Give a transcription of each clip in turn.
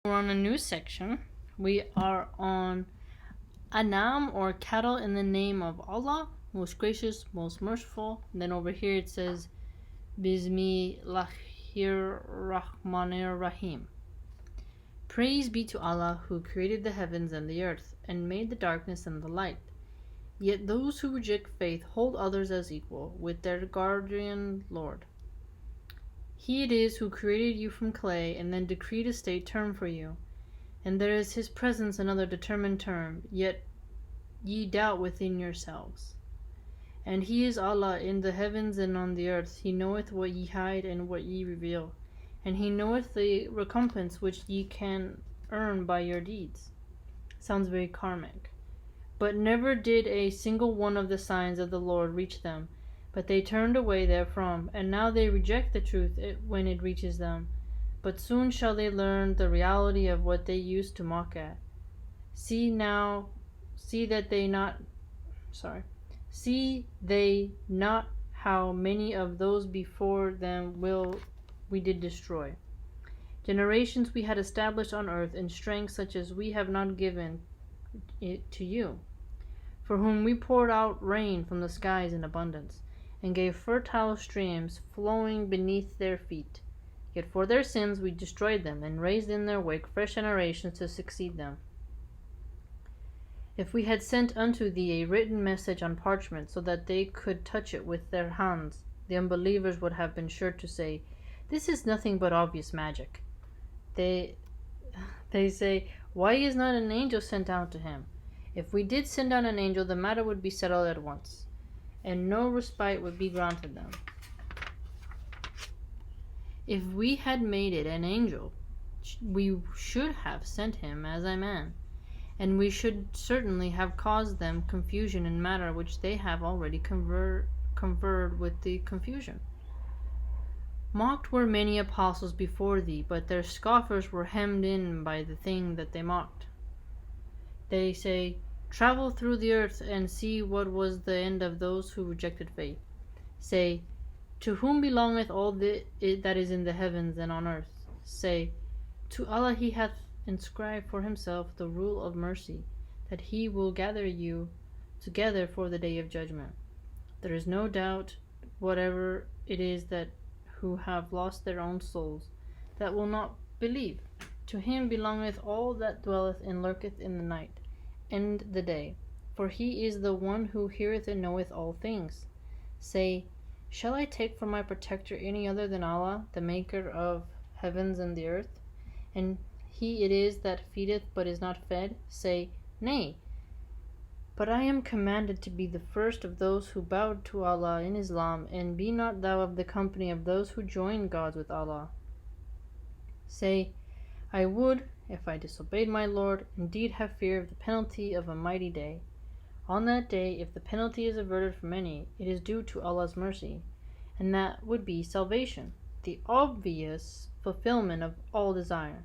We're on a new section. We are on Anam, or cattle in the name of Allah, most gracious, most merciful. And then over here it says Bismillahir Rahmanir Rahim. Praise be to Allah who created the heavens and the earth and made the darkness and the light. Yet those who reject faith hold others as equal with their guardian Lord. He it is who created you from clay and then decreed a state term for you. And there is his presence another determined term, yet ye doubt within yourselves. And he is Allah in the heavens and on the earth. He knoweth what ye hide and what ye reveal. And he knoweth the recompense which ye can earn by your deeds. Sounds very karmic. But never did a single one of the signs of the Lord reach them, but they turned away therefrom, and now they reject the truth when it reaches them. But soon shall they learn the reality of what they used to mock at. See they not how many of those before them we did destroy. Generations we had established on earth in strength such as we have not given it to you, for whom we poured out rain from the skies in abundance, and gave fertile streams flowing beneath their feet. Yet for their sins we destroyed them, and raised in their wake fresh generations to succeed them. If we had sent unto thee a written message on parchment, so that they could touch it with their hands, the unbelievers would have been sure to say, This is nothing but obvious magic. They say, Why is not an angel sent down to him? If we did send down an angel, the matter would be settled at once, and no respite would be granted them. If we had made it an angel, we should have sent him as a man, and we should certainly have caused them confusion in matter which they have already conferred with the confusion. Mocked were many apostles before thee, but their scoffers were hemmed in by the thing that they mocked. They say, Travel through the earth and see what was the end of those who rejected faith. Say, To whom belongeth all that is in the heavens and on earth? Say, To Allah he hath inscribed for himself the rule of mercy, that he will gather you together for the day of judgment. There is no doubt whatever it is that who have lost their own souls, that will not believe. To him belongeth all that dwelleth and lurketh in the night and the day, for he is the one who heareth and knoweth all things. Say, Shall I take for my protector any other than Allah, the maker of heavens and the earth? And he it is that feedeth but is not fed? Say, Nay, but I am commanded to be the first of those who bowed to Allah in Islam, and be not thou of the company of those who join gods with Allah. Say, I would, if I disobeyed my Lord, indeed have fear of the penalty of a mighty day. On that day, if the penalty is averted from any, it is due to Allah's mercy, and that would be salvation, the obvious fulfillment of all desire.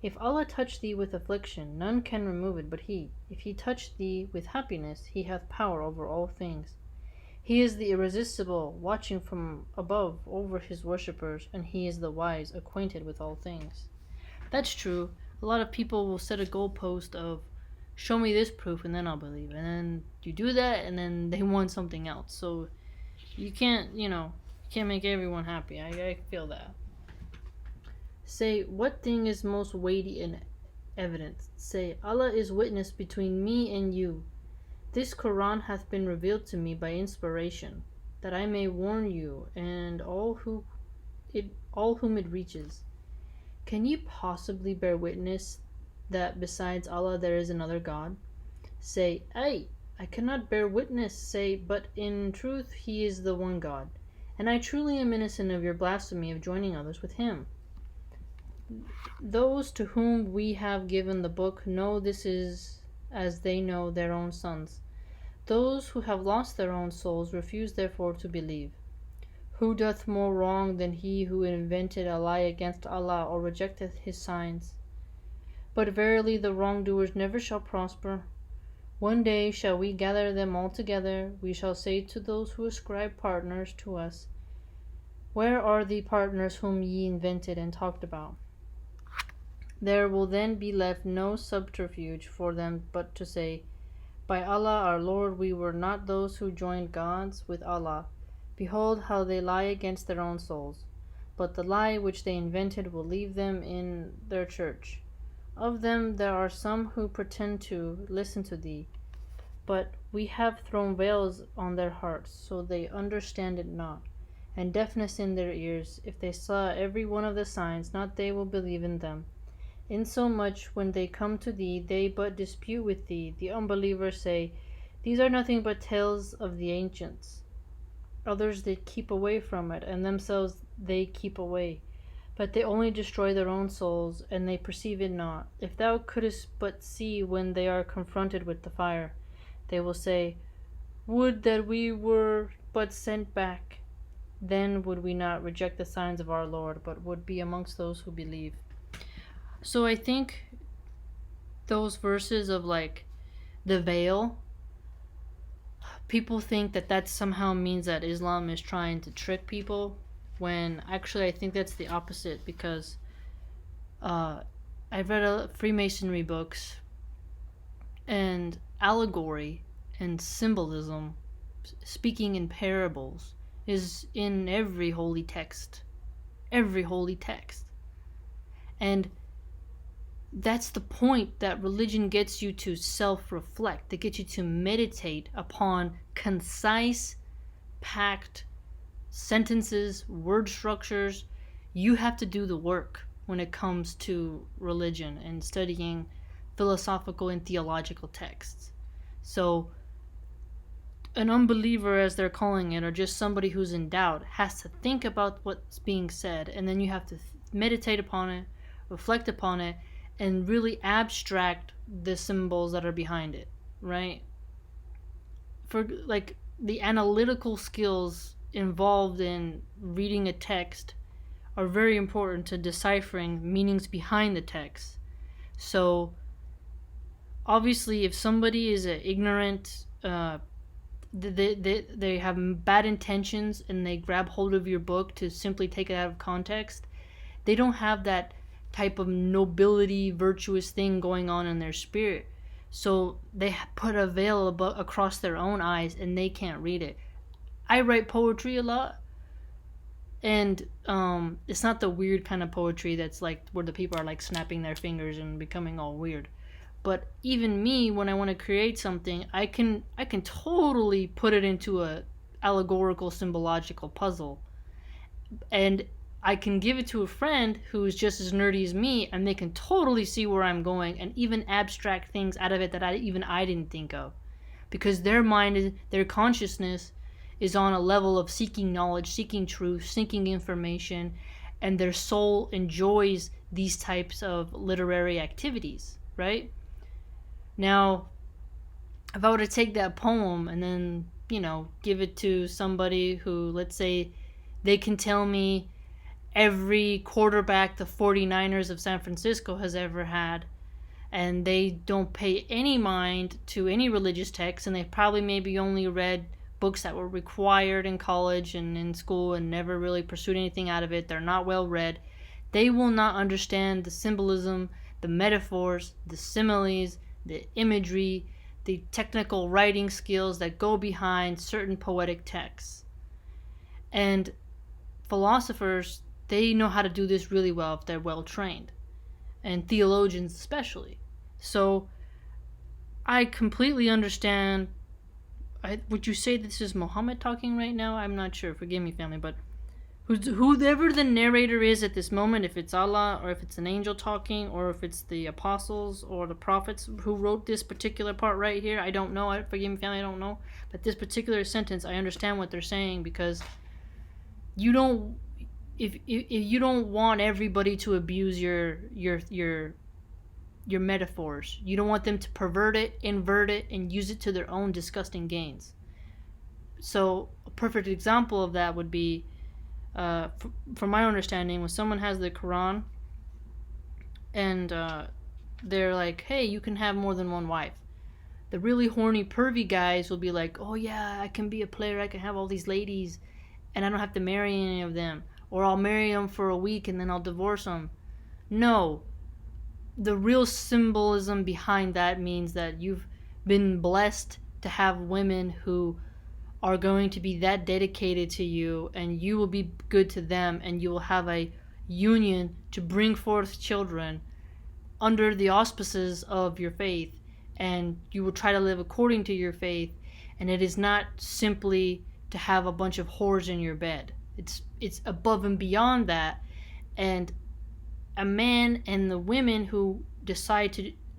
If Allah touch thee with affliction, none can remove it but He. If He touch thee with happiness, He hath power over all things. He is the irresistible, watching from above over His worshippers, and He is the wise, acquainted with all things. That's true. A lot of people will set a goalpost of, show me this proof and then I'll believe. And then you do that and then they want something else. So you can't make everyone happy. I feel that. Say, what thing is most weighty in evidence? Say, Allah is witness between me and you. This Qur'an hath been revealed to me by inspiration, that I may warn you and all whom it reaches. Can you possibly bear witness that besides Allah there is another God? Say, I cannot bear witness. Say, but in truth He is the one God, and I truly am innocent of your blasphemy of joining others with Him. Those to whom we have given the book know this is as they know their own sons. Those who have lost their own souls refuse therefore to believe. Who doth more wrong than he who invented a lie against Allah or rejecteth His signs? But verily the wrongdoers never shall prosper. One day shall we gather them all together. We shall say to those who ascribe partners to us, Where are the partners whom ye invented and talked about? There will then be left no subterfuge for them but to say, By Allah our Lord, we were not those who joined gods with Allah. Behold how they lie against their own souls. But the lie which they invented will leave them in their church. Of them there are some who pretend to listen to thee, but we have thrown veils on their hearts, so they understand it not, and deafness in their ears. If they saw every one of the signs, not they will believe in them. Insomuch when they come to thee, they but dispute with thee. The unbelievers say, These are nothing but tales of the ancients. Others they keep away from it, and themselves they keep away. But they only destroy their own souls, and they perceive it not. If thou couldst but see when they are confronted with the fire, they will say, Would that we were but sent back. Then would we not reject the signs of our Lord, but would be amongst those who believe. So I think those verses of like the veil, people think that that somehow means that Islam is trying to trick people, when actually I think that's the opposite, because I've read Freemasonry books, and allegory and symbolism, speaking in parables, is in every holy text. Every holy text. And that's the point, that religion gets you to self-reflect. It gets you to meditate upon concise, packed sentences, word structures. You have to do the work when it comes to religion and studying philosophical and theological texts. So an unbeliever, as they're calling it, or just somebody who's in doubt, has to think about what's being said, and then you have to meditate upon it, reflect upon it, and really abstract the symbols that are behind it, right? For like the analytical skills involved in reading a text are very important to deciphering meanings behind the text. So obviously if somebody is ignorant, they have bad intentions, and they grab hold of your book to simply take it out of context, they don't have that type of nobility, virtuous thing going on in their spirit. So they put a veil across their own eyes, and they can't read it. I write poetry a lot, and it's not the weird kind of poetry that's like where the people are like snapping their fingers and becoming all weird. But even me, when I want to create something, I can totally put it into a allegorical, symbological puzzle, and I can give it to a friend who is just as nerdy as me, and they can totally see where I'm going, and even abstract things out of it that I didn't think of, because their mind, their consciousness is on a level of seeking knowledge, seeking truth, seeking information, and their soul enjoys these types of literary activities, right? Now, if I were to take that poem and then, give it to somebody who, let's say, they can tell me every quarterback the 49ers of San Francisco has ever had, and they don't pay any mind to any religious text, and they probably maybe only read books that were required in college and in school and never really pursued anything out of it. They're not well read. They will not understand the symbolism, the metaphors, the similes, the imagery, the technical writing skills that go behind certain poetic texts. And philosophers, they know how to do this really well if they're well trained, and theologians especially. So I completely understand. Would you say this is Muhammad talking right now? I'm not sure. Forgive me, family, but whoever the narrator is at this moment, if it's Allah or if it's an angel talking or if it's the apostles or the prophets who wrote this particular part right here, I don't know. Forgive me, family, I don't know. But this particular sentence, I understand what they're saying, because you don't, if you don't want everybody to abuse your metaphors, you don't want them to pervert it, invert it, and use it to their own disgusting gains. So a perfect example of that would be, from my understanding, when someone has the Qur'an and they're like, hey, you can have more than one wife, the really horny, pervy guys will be like, oh yeah, I can be a player, I can have all these ladies, and I don't have to marry any of them, or I'll marry them for a week and then I'll divorce them. No, the real symbolism behind that means that you've been blessed to have women who are going to be that dedicated to you, and you will be good to them, and you will have a union to bring forth children under the auspices of your faith, and you will try to live according to your faith, and it is not simply to have a bunch of whores in your bed. It's above and beyond that. And a man and the women who decide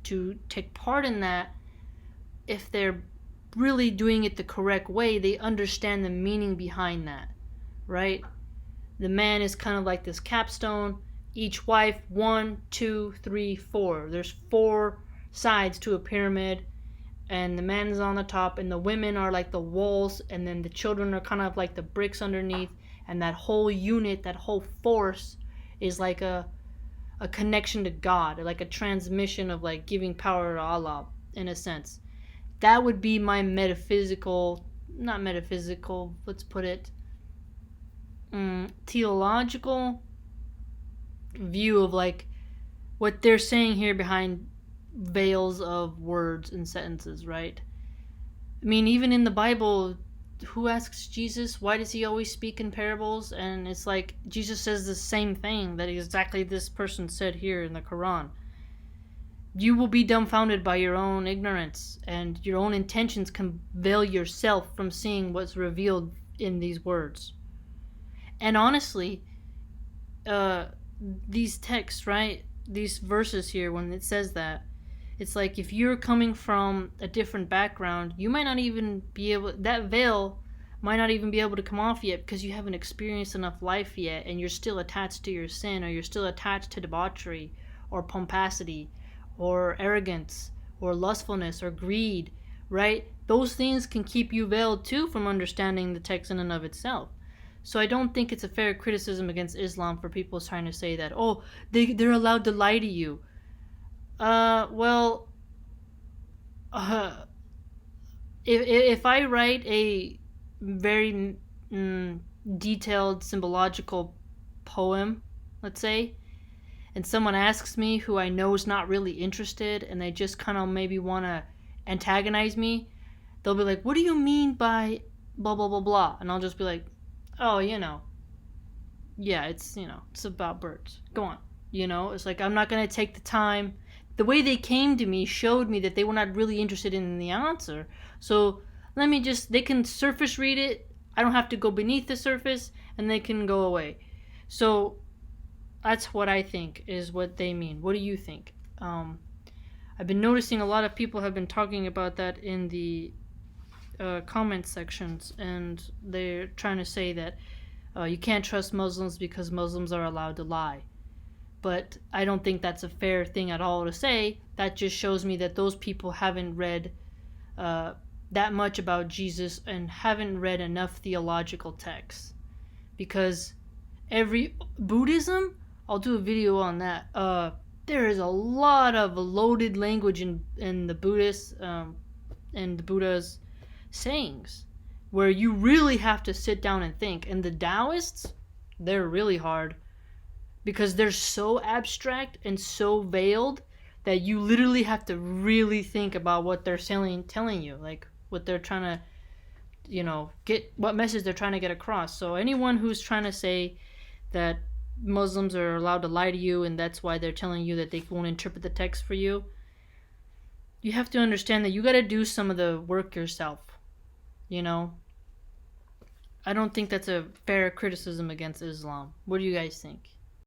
to take part in that, if they're really doing it the correct way, they understand the meaning behind that, right? The man is kind of like this capstone. Each wife, 1, 2, 3, 4. There's 4 sides to a pyramid, and the man is on the top, and the women are like the walls, and then the children are kind of like the bricks underneath, and that whole unit, that whole force is like a connection to God, like a transmission of like giving power to Allah, in a sense. That would be my metaphysical, not metaphysical, let's put it, theological view of like what they're saying here behind veils of words and sentences, right? I mean, even in the Bible, who asks Jesus, why does he always speak in parables? And it's like Jesus says the same thing that exactly this person said here in the Quran. You will be dumbfounded by your own ignorance, and your own intentions can veil yourself from seeing what's revealed in these words. And honestly, these texts, right, these verses here, when it says that, it's like if you're coming from a different background, you might not even be able, that veil might not even be able to come off yet, because you haven't experienced enough life yet, and you're still attached to your sin, or you're still attached to debauchery or pomposity or arrogance or lustfulness or greed, right? Those things can keep you veiled too from understanding the text in and of itself. So I don't think it's a fair criticism against Islam for people trying to say that, oh, they're allowed to lie to you. Well, if I write a very detailed symbological poem, let's say, and someone asks me who I know is not really interested, and they just kind of maybe want to antagonize me, they'll be like, what do you mean by blah, blah, blah, blah? And I'll just be like, oh, yeah, it's about birds. Go on. It's like, I'm not going to take the time. The way they came to me showed me that they were not really interested in the answer. So they can surface read it. I don't have to go beneath the surface, and they can go away. So that's what I think is what they mean. What do you think? I've been noticing a lot of people have been talking about that in the comment sections, and they're trying to say that you can't trust Muslims because Muslims are allowed to lie. But I don't think that's a fair thing at all to say. That just shows me that those people haven't read that much about Jesus and haven't read enough theological texts. Because Buddhism, I'll do a video on that. There is a lot of loaded language in the Buddhists and the Buddha's sayings, where you really have to sit down and think. And the Taoists, they're really hard, because they're so abstract and so veiled that you literally have to really think about what they're telling you, like what they're trying to, get, what message they're trying to get across. So anyone who's trying to say that Muslims are allowed to lie to you and that's why they're telling you that they won't interpret the text for you, you have to understand that you got to do some of the work yourself. I don't think that's a fair criticism against Islam. What do you guys think?